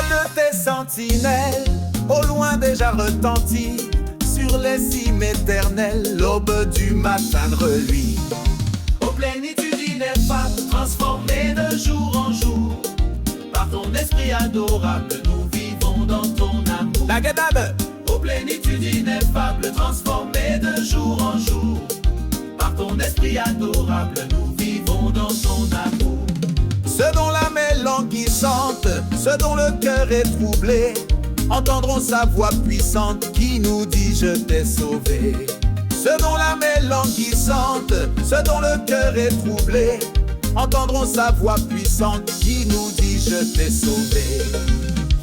de tes sentinelles, au loin déjà retentit, sur les cimes éternelles, l'aube du matin reluit. Aux plénitudes ineffables, transformées de jour en jour, par ton esprit adorable, nous vivons dans ton amour. La guédade. Aux plénitudes ineffables, transformées de jour en jour, par ton esprit adorable, nous vivons dans ton amour. Ceux dont l'âme est languissante, ceux dont le cœur est troublé, entendront sa voix puissante qui nous dit je t'ai sauvé. Ceux dont l'âme est languissante, ceux dont le cœur est troublé, entendront sa voix puissante qui nous dit je t'ai sauvé.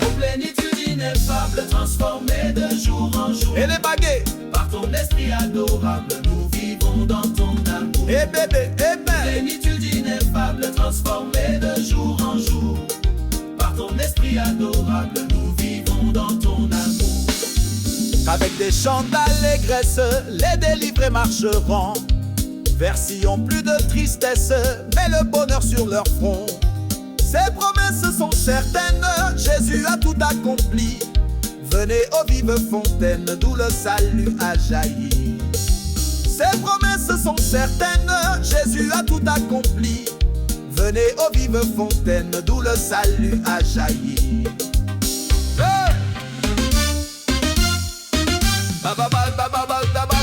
Aux plénitudes ineffables, transformées de jour en jour, et les baguets, par ton esprit adorable, nous vivons dans ton amour. Et bébé, et ben. Plénitude ineffable, transformée de jour en jour, par ton esprit adorable, nous vivons dans ton amour. Avec des chants d'allégresse, les délivrés marcheront, version plus de tristesse, mais le bonheur sur leur front. Ces promesses sont certaines, Jésus a tout accompli. Venez aux vives fontaines, d'où le salut a jailli. Ces promesses sont certaines, Jésus a tout accompli. Venez aux vives fontaines, d'où le salut a jailli. Hey! Ba ba ba ba ba ba ba ba.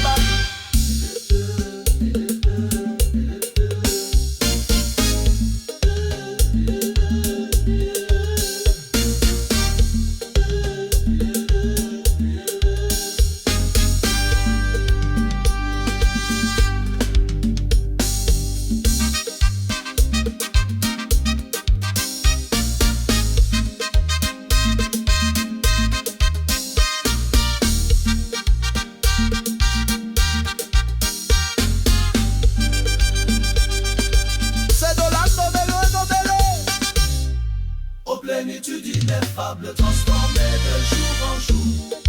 Plénitude ineffable, transformée de jour en jour,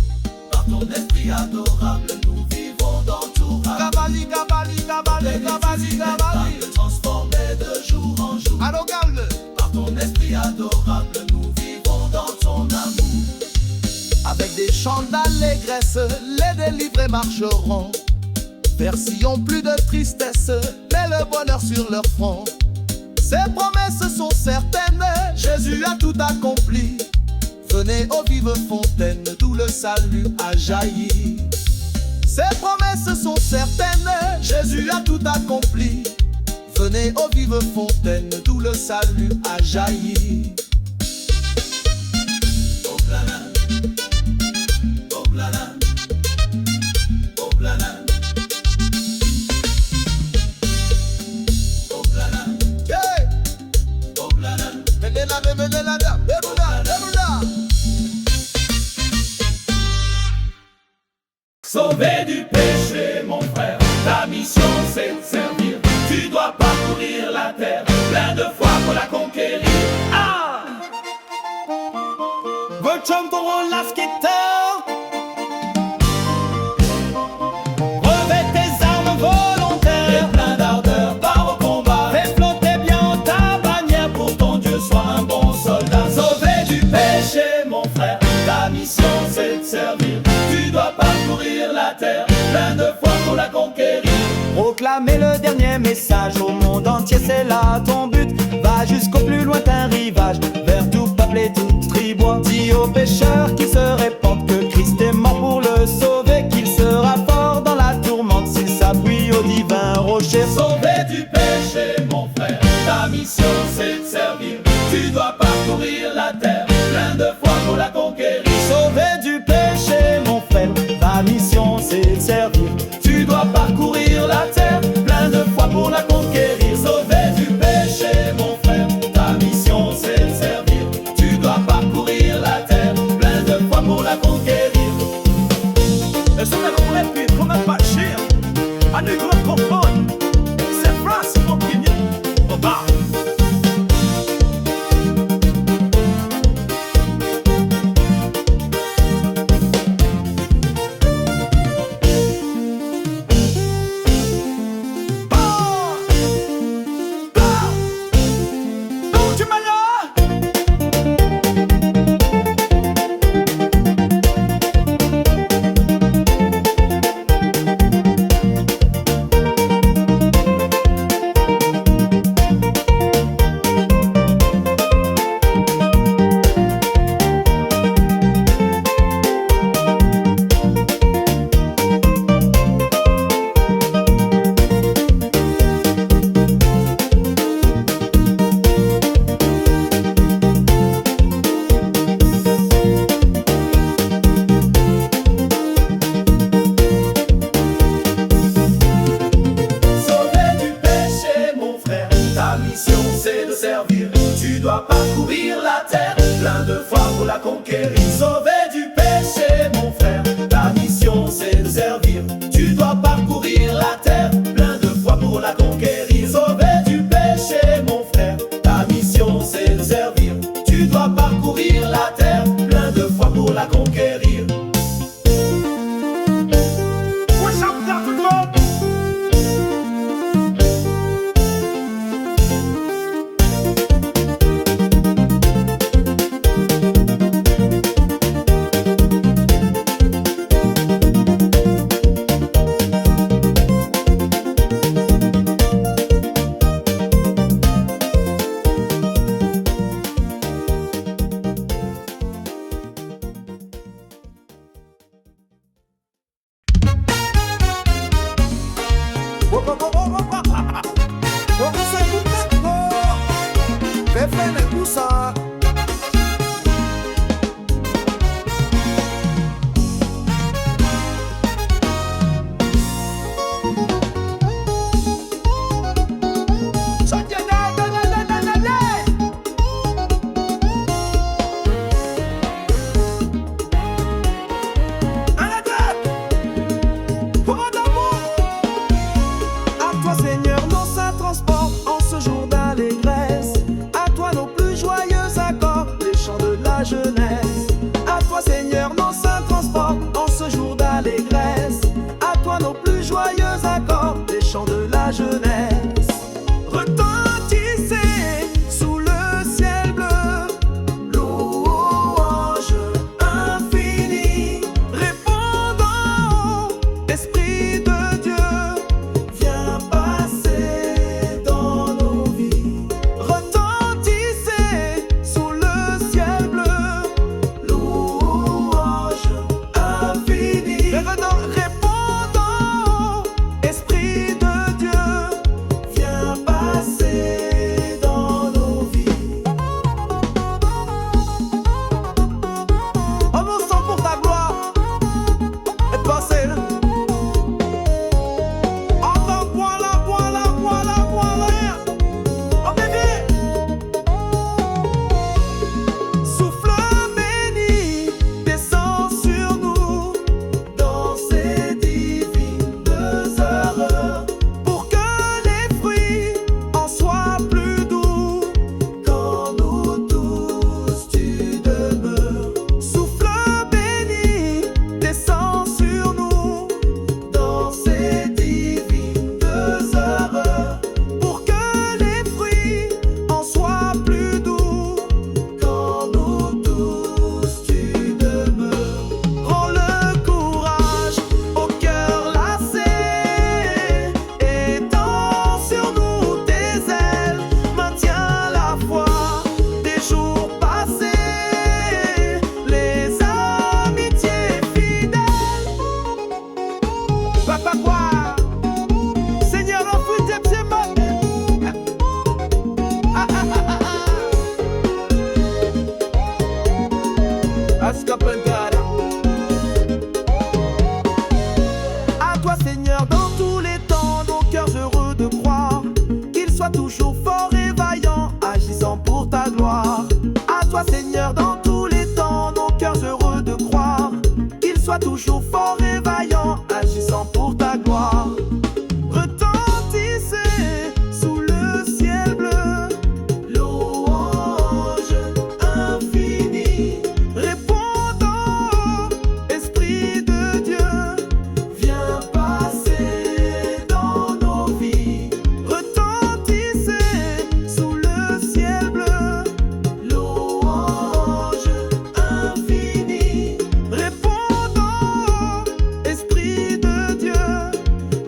par ton esprit adorable, nous vivons dans tout amour. Cavali, cavali, cavali, cavali, cavali, transformée de jour en jour, par ton esprit adorable, nous vivons dans ton amour. Avec des chants d'allégresse, les délivrés marcheront, version plus de tristesse, mais le bonheur sur leur front. Ces promesses sont certaines, Jésus a tout accompli. Venez aux vives fontaines, d'où le salut a jailli. Ces promesses sont certaines, Jésus a tout accompli. Venez aux vives fontaines, d'où le salut a jailli. Oblana, Oblana, Oblana. Sauvé du péché, mon frère, ta mission c'est de servir. Tu dois parcourir la terre plein de foi pour la conquérir. Ah! Welcome to all last guitar. Revêt tes armes volontaires et plein d'ardeur, pars au combat. Fais flotter bien ta bannière pour ton Dieu, sois un bon soldat. Sauvé du péché, mon frère, ta mission c'est de servir. Tu dois parcourir la terre, plein de foi pour la conquérir. Proclamer le dernier message au monde entier, c'est là ton but. Va jusqu'au plus lointain rivage, vers tout peuple et toute tribu. Dis aux pécheurs qui se répandent que Christ est mort pour le sauver, qu'il sera fort dans la tourmente s'il s'appuie au divin rocher. Sauvé du péché, mon frère, ta mission c'est de servir. Tu dois parcourir la terre, plein de foi pour la conquérir. Sauvé du péché, mon frère, ta mission c'est de servir. Tu dois parcourir la terre, plein de foi pour la conquérir. Sauvé du péché, mon frère, ta mission c'est de servir. Tu dois parcourir la terre, plein de foi pour la conquérir. Le soleil pour les pieds, comme un pachir, à ne pas comprendre. C'est France, mon premier, au bas. tu dois parcourir la terre plein de foi pour la conquérir. Sauvé du péché, mon frère, ta mission c'est de servir. Tu dois parcourir la terre plein de foi pour la conquérir. Sauvé du péché, mon frère, ta mission c'est de servir. Tu dois parcourir la terre plein de foi pour la conquérir. À toi Seigneur, dans tous les temps, nos cœurs heureux de croire qu'il soit toujours fort et vaillant, agissant pour ta gloire. À toi Seigneur, dans tous les temps, nos cœurs heureux de croire qu'il soit toujours fort et vaillant, agissant pour ta gloire. Retentissez sous le ciel bleu, louange infinie, répondant, Esprit de Dieu, viens passer dans nos vies. Retentissez sous le ciel bleu, louange infinie, répondant, Esprit de Dieu,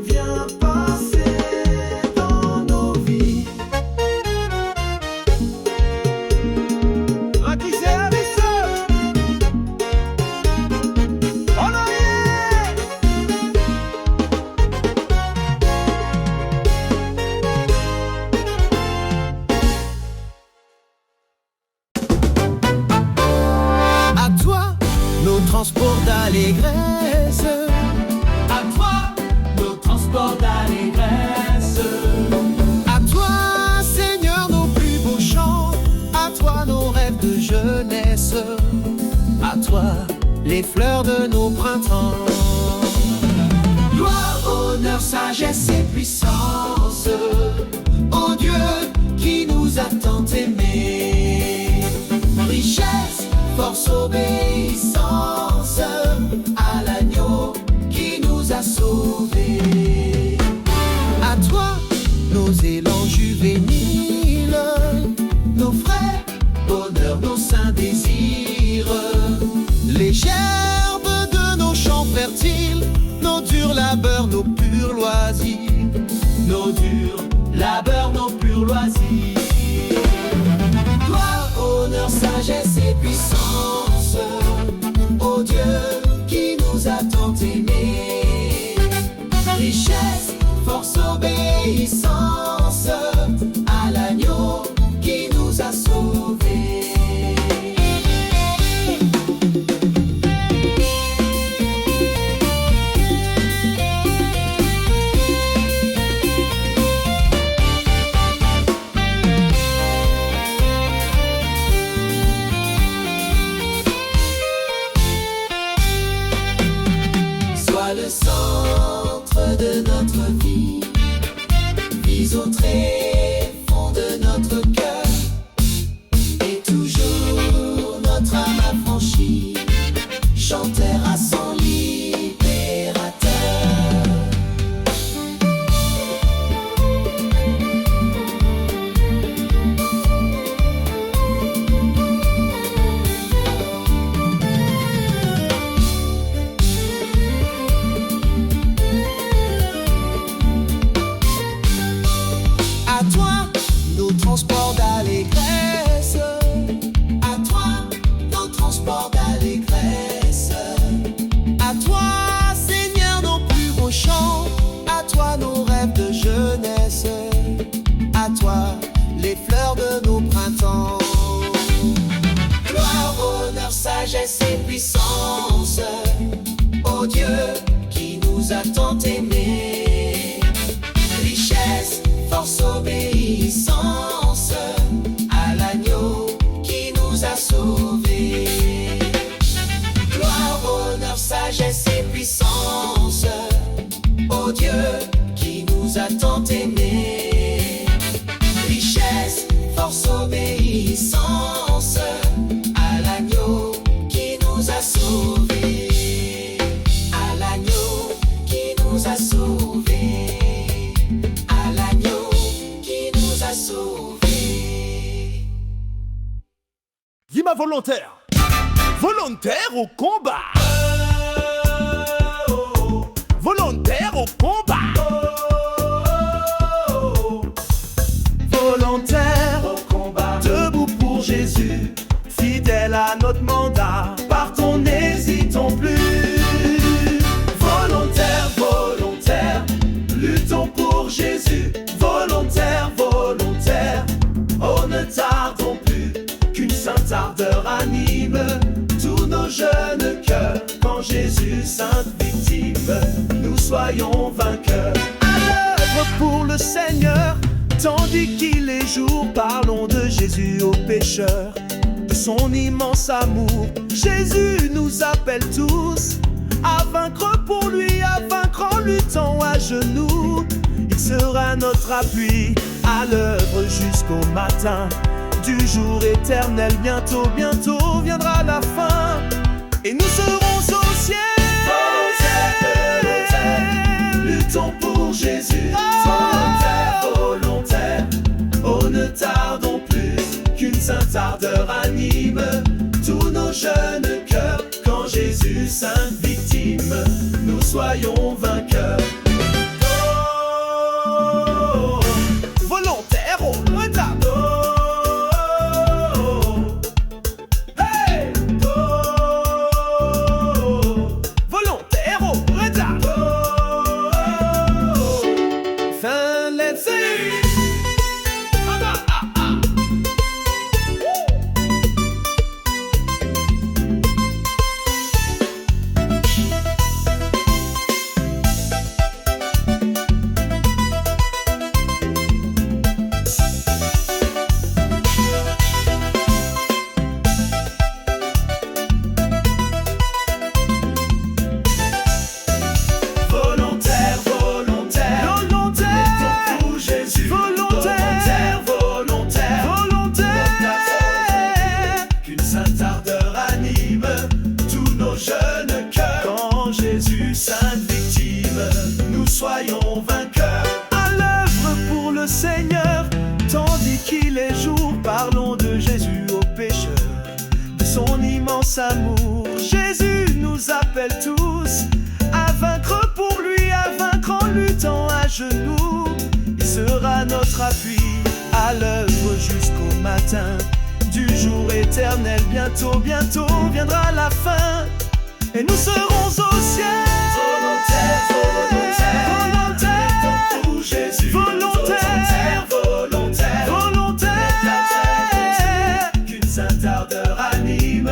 viens passer dans nos vies. À qui c'est la mission? En arrière! À toi, nos transports d'allégresse. À toi, nos transports d'allégresse. À toi, Seigneur, nos plus beaux chants. de jeunesse, à toi les fleurs de nos printemps. Gloire, honneur, sagesse et puissance, ô Dieu qui nous a tant aimés. Richesse, force, obéissance à l'agneau qui nous a sauvés. À toi nos élans juvéniles, nos frais bonheur, nos saints désirs, les gerbes de nos champs fertiles, nos durs labeurs, nos purs loisirs, nos durs labeurs, nos purs loisirs. Gloire, honneur, sagesse et puissance, ô Dieu qui nous a tant aimés. Richesse, force, obéissance à l'agneau qui nous a sauvés. Sois le centre de notre vie, vise au tréfonds de notre cœur, et toujours notre âme affranchie chantera son libérateur. À toi, nos transports d'allégresse. À toi, nos transports d'allégresse. À toi, Seigneur, nos plus beaux chants. À toi, nos rêves de jeunesse. À toi, les fleurs de nos printemps. Gloire, honneur, sagesse et puissance, ô Dieu qui nous a tant aimés. Richesse, force, obéissance à l'agneau qui nous a sauvés. Gloire, honneur, sagesse et puissance, ô Dieu qui nous a tant aimés. Richesse, force, obéissance à l'agneau qui nous a sauvés. À l'agneau qui nous a sauvés. À l'agneau qui nous a sauvés. Guima volontaire. Volontaire au combat. Volontaire au combat. Volontaire au combat, debout pour Jésus, fidèle à notre mandat, partons, n'hésitons plus. Volontaire, volontaire, luttons pour Jésus. Volontaire, volontaire, oh ne tardons plus, qu'une sainte ardeur anime tous nos jeunes cœurs. Quand Jésus, sainte victime, nous soyons vainqueurs. À l'œuvre pour le Seigneur, tandis qu'il est jour, parlons de Jésus aux pécheurs, de son immense amour. Jésus nous appelle tous à vaincre pour lui, à vaincre en luttant à genoux. Il sera notre appui à l'œuvre jusqu'au matin du jour éternel. Bientôt, bientôt viendra la fin et nous serons au ciel. Volontaire, luttons pour Jésus. Volontaire, volontaire, oh ne tardons plus, qu'une sainte ardeur anime tous nos jeunes cœurs. Quand Jésus, sainte victime, nous soyons vainqueurs. Oh, volontaire, oh ne tardons. Hey, oh, volontaire, oh ne tardons. Fin, let's say. notre appui, à l'œuvre jusqu'au matin du jour éternel. Bientôt, bientôt viendra la fin et nous serons au ciel. Volontaire, volontaire, volontaire, pour Jésus. volontaire, volontaire, volontaire, qu'une sainte ardeur anime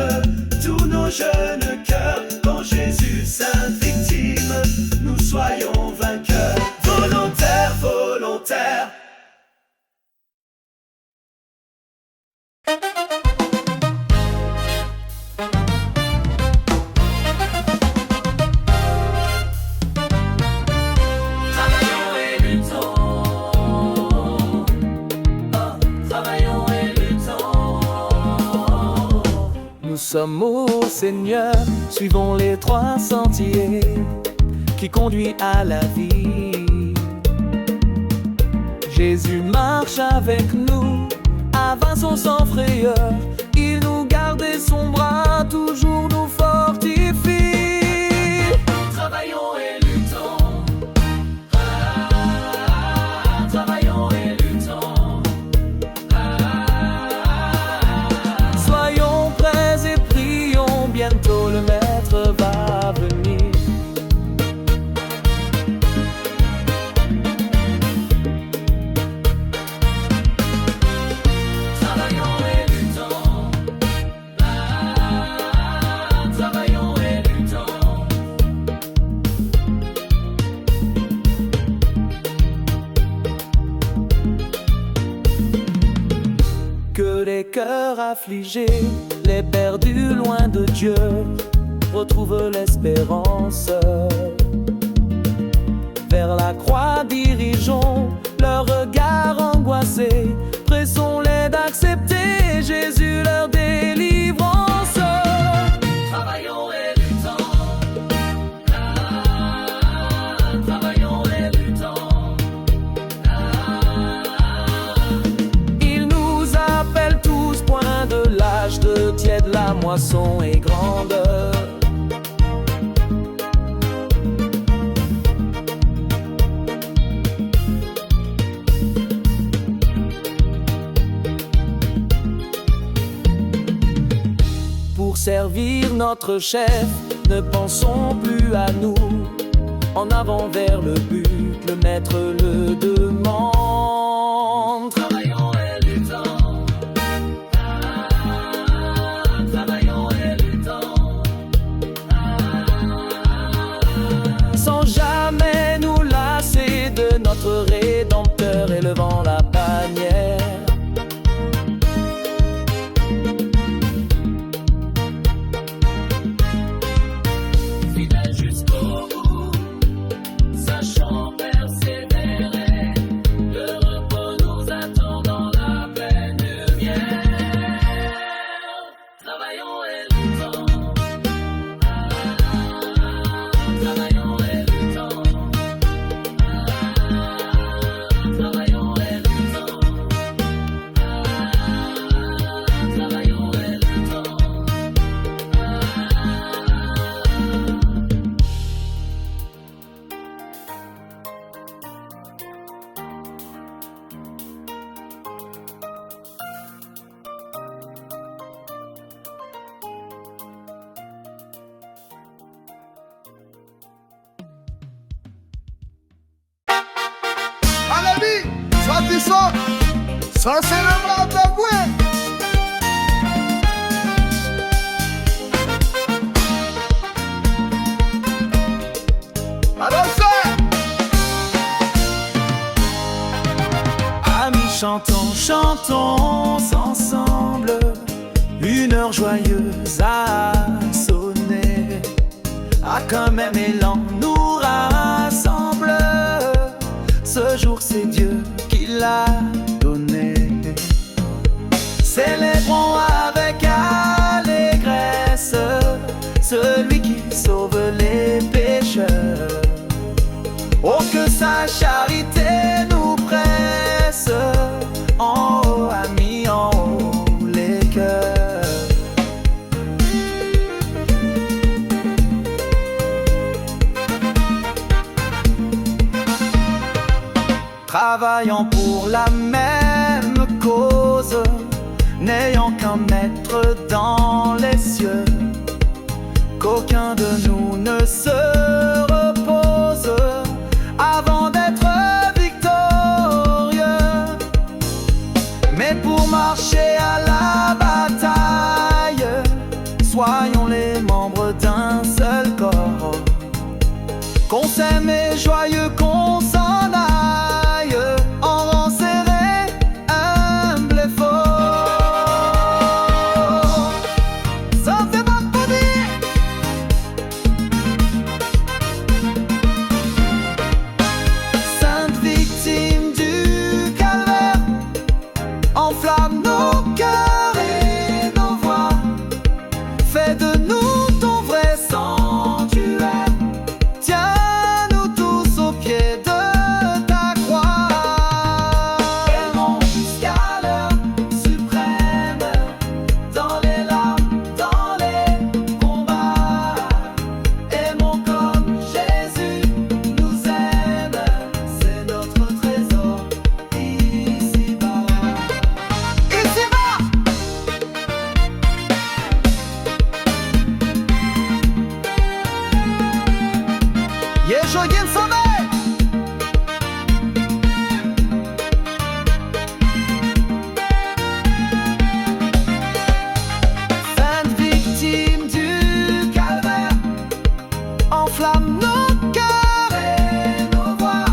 tous nos jeunes cœurs. Quand Jésus, sainte victime, nous soyons vainqueurs. Volontaire, volontaire. Nous sommes au Seigneur, suivons les trois sentiers qui conduisent à la vie. Jésus marche avec nous, avançons sans frayeur. Il nous garde et son bras toujours nous fortifie. Travaillons et luttons. Travaillons et luttons. Soyons prêts et prions, bientôt le Maître va venir. Travaillons et luttons. Travaillons et luttons. Que les cœurs affligés, les perdus loin de Dieu, retrouvent l'espérance. Vers la croix dirigeons leur regard angoissé, pressons-les d'accepter Jésus leur délivrance. Travaillons et luttons. Travaillons et luttons. Il nous appelle tous, point de l'âge de tiède, la moisson est grande. Pour servir notre chef, ne pensons plus à nous. En avant vers le but, le Maître le demande. Travaillons et luttons. Travaillons et luttons. Sans jamais nous lasser de notre Rédempteur, élevant la bannière. Fidèles jusqu'au bout, sachant persévérer. Le repos nous attend dans la pleine lumière. Travaillons et luttons. Travaillons et luttons. Travaillons et luttons. Travaillons et luttons. Allez, sorti ça. Ça, c'est le bras de bouée. Alors, ça. Amis, chantons, chantons ensemble. Une heure joyeuse a sonné. Ah, qu'un même élan nous rassemble. Ce jour, c'est Dieu qui l'a donné. Célébrons avec allégresse celui qui sauve les pécheurs. Oh, que sa charité nous presse. En haut, amis, en haut, les cœurs. Travaillons pour la même cause, n'ayant qu'un maître dans les cieux, qu'aucun de nous ne se repose avant d'être victorieux. Mais pour marcher à la bataille, soyons les membres d'un seul corps, qu'on s'aime et joyeux qu'on s'en aille, en rang serré, humble et fort. Ça fait pas pour dire. Sainte victime du calvaire, enflamme nos cœurs et nos voix, fais de nous ton vrai sanctuaire. Tiens-nous tous au pied de ta croix. Aimons jusqu'à l'heure suprême, dans les larmes, dans les combats. Aimons comme Jésus nous aime, c'est notre trésor ici-bas. Ici-bas! Yeshoyin Sommet! Sainte victime du calvaire, enflamme nos cœurs et nos voix,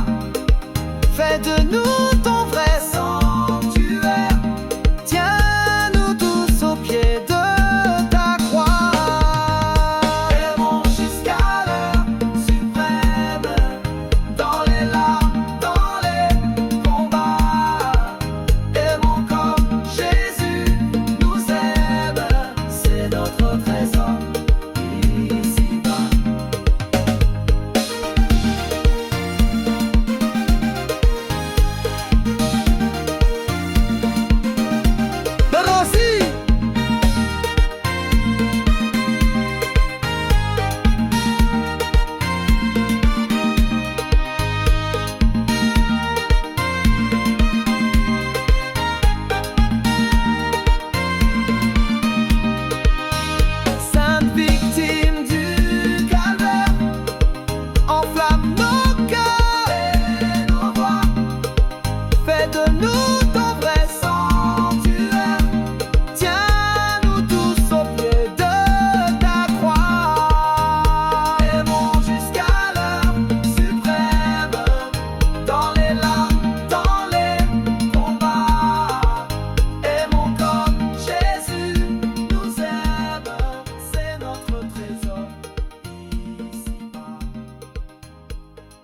fais de nous ton vrai sanctuaire. Tiens-nous tous au pied de ta croix. Aimons jusqu'à l'heure suprême, dans les larmes, dans les combats. Aimons comme Jésus nous aime, c'est notre trésor ici-bas. Rossi! Sainte victime du calvaire, enflamme nos cœurs et nos voix, fais de nous ton vrai sanctuaire. Tiens-nous tous au pied de ta croix. Aimons jusqu'à l'heure suprême, dans les larmes, dans les combats. Aimons comme Jésus nous aime, c'est notre trésor ici-bas.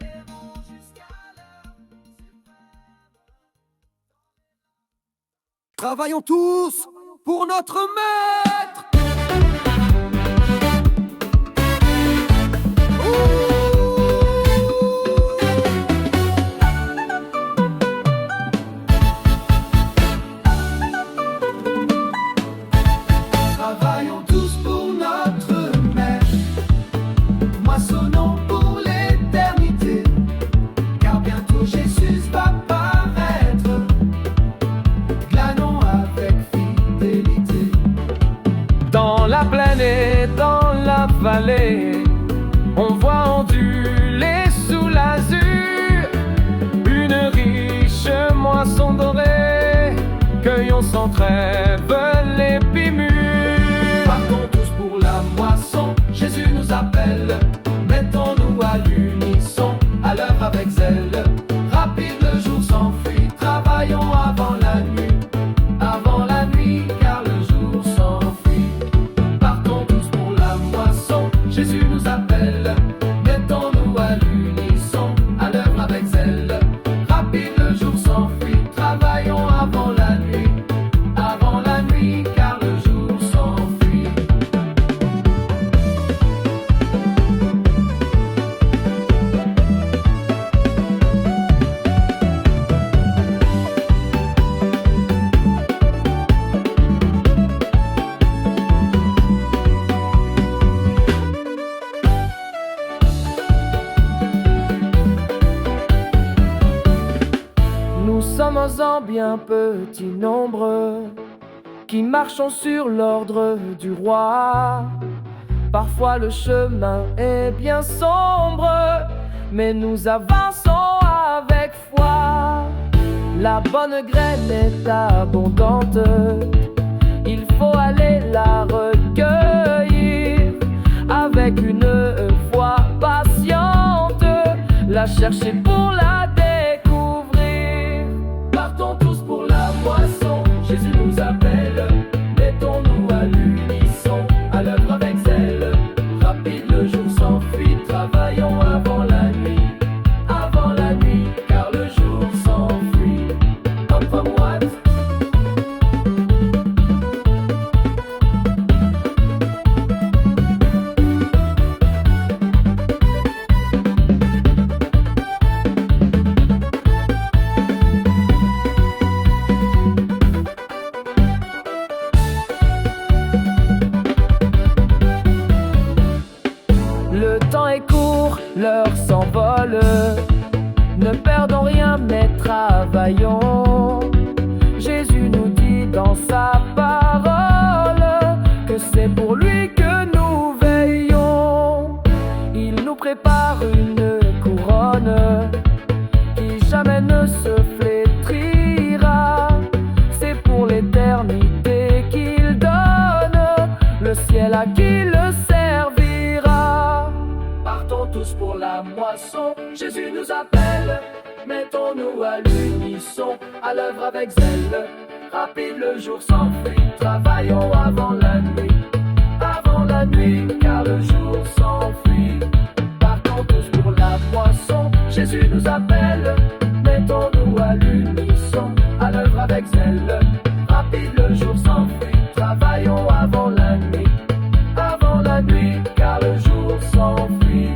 Aimons jusqu'à l'heure suprême. Travaillons tous pour notre maître. Travaillons tous pour notre maître, moissonnons pour l'éternité, car bientôt Jésus va paraître. Glanons avec fidélité. Dans la plaine et dans la vallée, on voit onduler sous l'azur une riche moisson dorée. Cueillons sans trêve l'épi mûr. Partons tous pour la moisson, Jésus nous appelle. Mettons-nous à l'unisson, à l'œuvre avec zèle. Rapide le jour s'enfuit, travaillons avant la nuit, car le jour s'enfuit. Partons tous pour la moisson, Jésus nous appelle. Mettons-nous à l'unisson, à l'œuvre avec zèle. Rapide le jour s'enfuit, travaillons avant la nuit, avant la bien petit nombre qui marchons sur l'ordre du roi. Parfois le chemin est bien sombre, mais nous avançons avec foi. La bonne graine est abondante, il faut aller la recueillir avec une foi patiente, la chercher pour la découvrir. Partons tous pour la moisson, Jésus nous appelle, mettons-nous à l'unisson, à l'œuvre avec zèle. Rapide, le jour s'enfuit, travaillons avant la nuit, car le jour s'enfuit. Up from what? Le temps est court, l'heure s'envole. Ne perdons rien mais travaillons. Jésus nous dit dans sa parole que c'est pour lui que nous veillons. Il nous prépare une couronne qui jamais ne se flétrira. C'est pour l'éternité qu'il donne le ciel à qui le servira. Partons tous pour la moisson, Jésus nous appelle, mettons-nous à l'unisson, à l'œuvre avec zèle. Rapide, le jour s'enfuit, travaillons avant la nuit, car le jour s'enfuit. Partons tous pour la moisson, Jésus nous appelle, mettons-nous à l'unisson, à l'œuvre avec zèle. Rapide, le jour s'enfuit, travaillons avant la nuit, car le jour s'enfuit.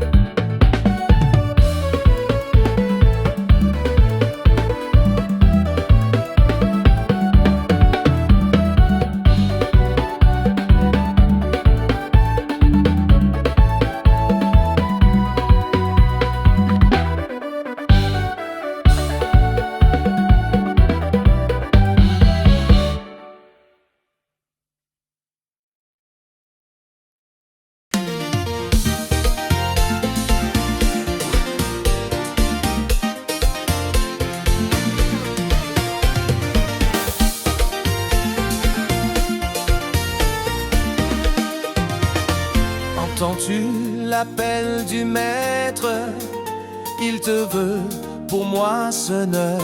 Entends-tu l'appel du maître? Il te veut pour moissonneur.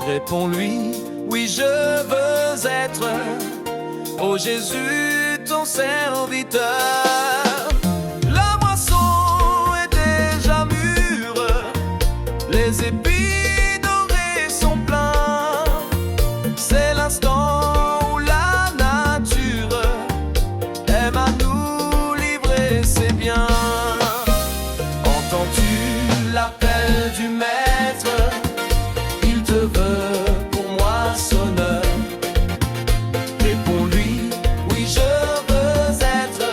Réponds-lui, oui je veux être, ô Jésus ton serviteur. La moisson est déjà mûre, les épis dorés sont pleins. C'est l'instant où la nature aime à nous livrer ses biens. Entends-tu l'appel du maître? Il te veut pour moissonneur. Réponds-lui, oui je veux être,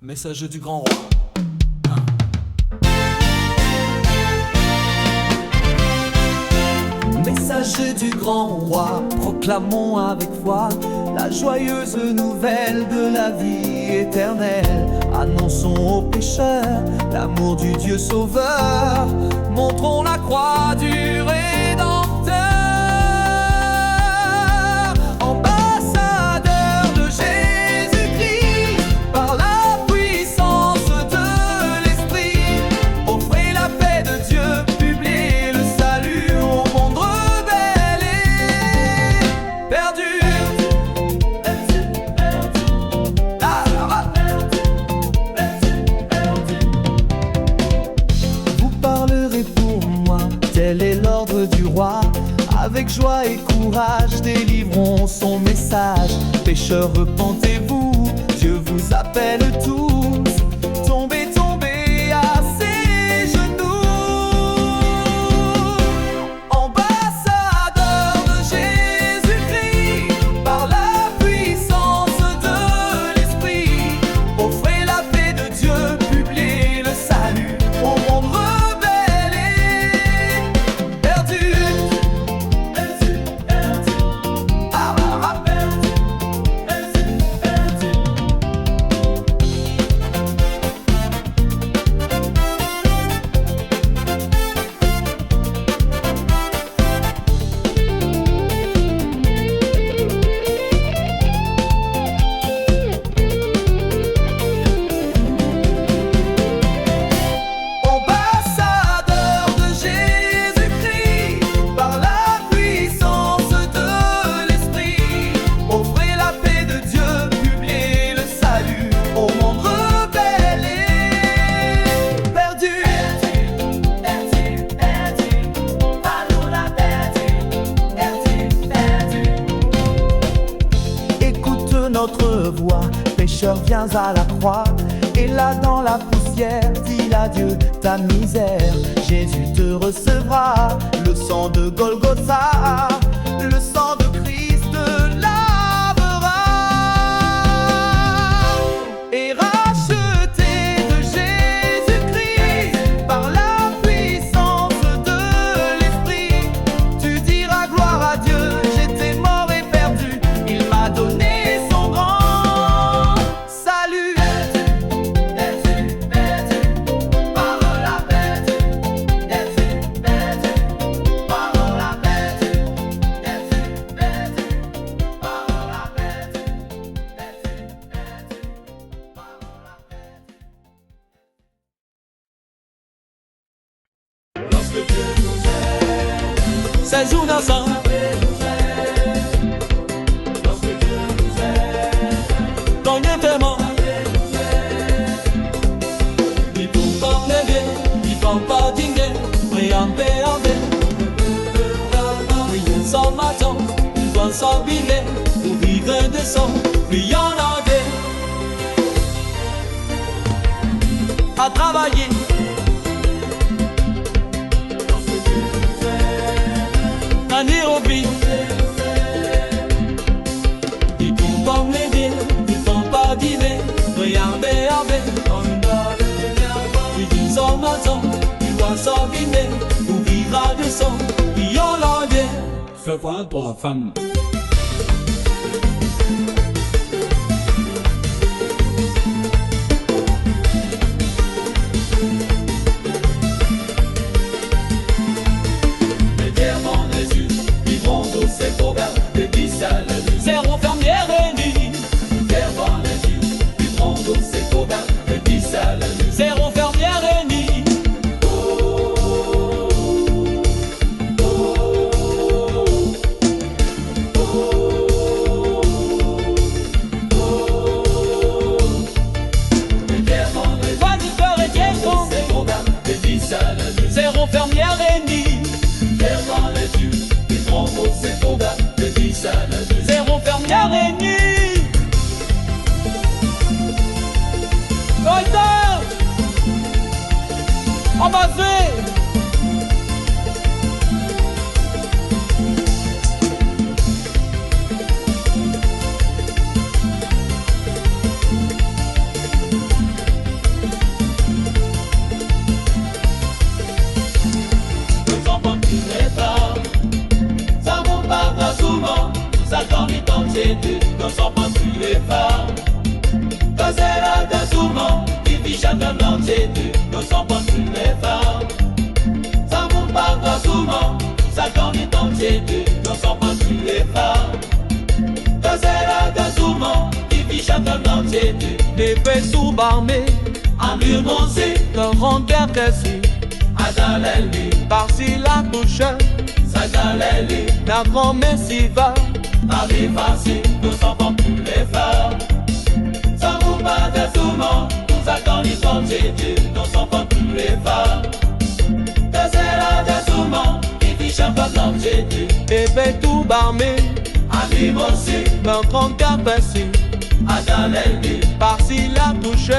Message du grand roi. Message du grand roi, proclamons avec foi la joyeuse nouvelle de la vie éternelle. Annonçons aux pécheurs l'amour du Dieu sauveur. Montrons la croix du Rédempteur. Ambassadeur de Jésus-Christ, par la puissance de l'Esprit, offrez la paix de Dieu, publiez le salut au monde rebelle et perdu. Tel est l'ordre du roi, avec joie et courage, délivrons son message. Pécheurs, repentez-vous, Dieu vous appelle tous. Tombez, tombez à ses genoux. Ambassadeur de Jésus-Christ, par la puissance de l'Esprit, offrez la paix de Dieu, publiez le salut au monde rebelle et perdu. Ambassadeur de Jésus-Christ, par la puissance de l'Esprit, offrez la paix de Dieu, publiez le salut au monde rebelle et perdu. Écoute notre voix, pécheur, viens à la croix. Et là dans la poussière, dis adieu ta misère. Jésus te recevra, le sang de Golgotha, le sang de Christ te lavera. Et racheté de Jésus-Christ, par la puissance de l'Esprit, tu diras gloire à Dieu. J'étais mort et perdu, il m'a donné son grand salut. Ces jours ensemble, quand il était mort, il faut pas lever, il faut pas dîner, mais en paix, oui, sans matin, il doit s'habiller, pour vivre de son, puis y en a des à travailler. Nairobi, ils font pas m'aider, ils font pas dîner, regardez avec, ils disent en matin, ils doivent s'abîmer, pour vivre à deux sons, ils ont l'envie. Fais voir pour la femme. Zéro fermière réunie. Devant les yeux, du monde, c'est trop bien, le dis à la nuit. Zéro fermière réunie. Zéro fermière réunie. Devant les yeux, du monde, c'est trop bien, le dis à la nuit. Zéro fermière réunie. Goldar, on va faire. entier, ne sont pas plus les femmes. Que c'est là de souvent, qui vit chacun entier, ne sont pas plus les femmes. Ça vous parle souvent, ça t'en est entier, ne sont pas plus les femmes. Que c'est là de souvent, qui vit chacun entier, des faits sous-barmés, en lui moncer, de rondeur dessus, à Dalali, par-ci la couche, ça Dalali, la grand-mère s'y va. arrive ainsi, nous sommes pas plus les femmes. Ça vous parle souvent, nous attendons les entiers, nous sommes pas plus les femmes. Que c'est là de souvent, qui vit chacun entier, des faits tout barmés, en lui moncer, de rondeur dessus, à Dalali, par-ci la couche,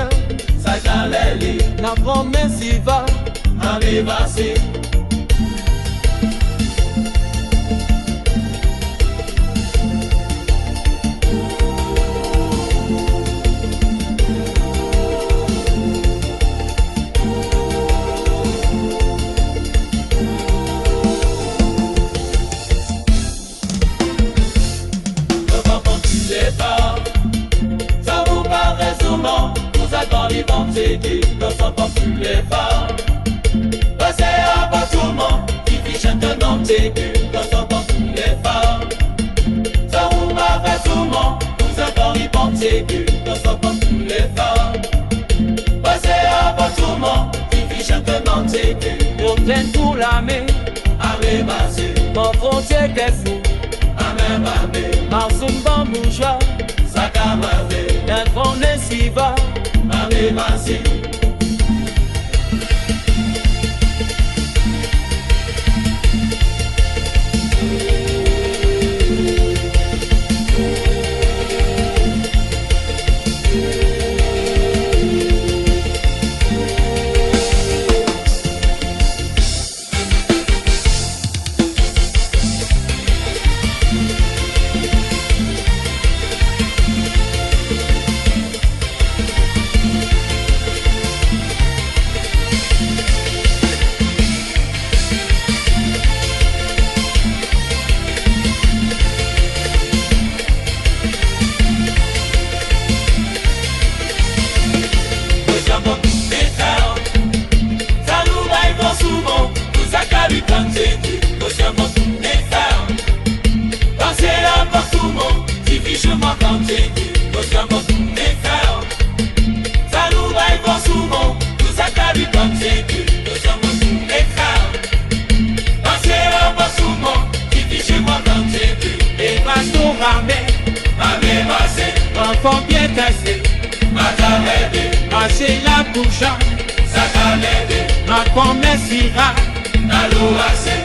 ça Dalali, la grand-mère s'y va. arrive ainsi. Ça vous paraît souvent, nous attendons les vendredis, ne sont pas plus les femmes. C'est à pas tout le monde qui vit chacun entier, ne sont pas plus les femmes. Ça vous paraît souvent, nous attendons les vendredis, ne sont pas plus les femmes. C'est à pas tout le monde qui vit chacun entier, On traîne pour la main, arrive ainsi, mon frontière qu'est fou, même année, Marsoum Bambouja, ça camarade, la grand-mère s'y va. arrive ainsi. Enfant bien tassé, assez la couche, ça t'a aidé, ma grand-mère s'ira. à l'oasis.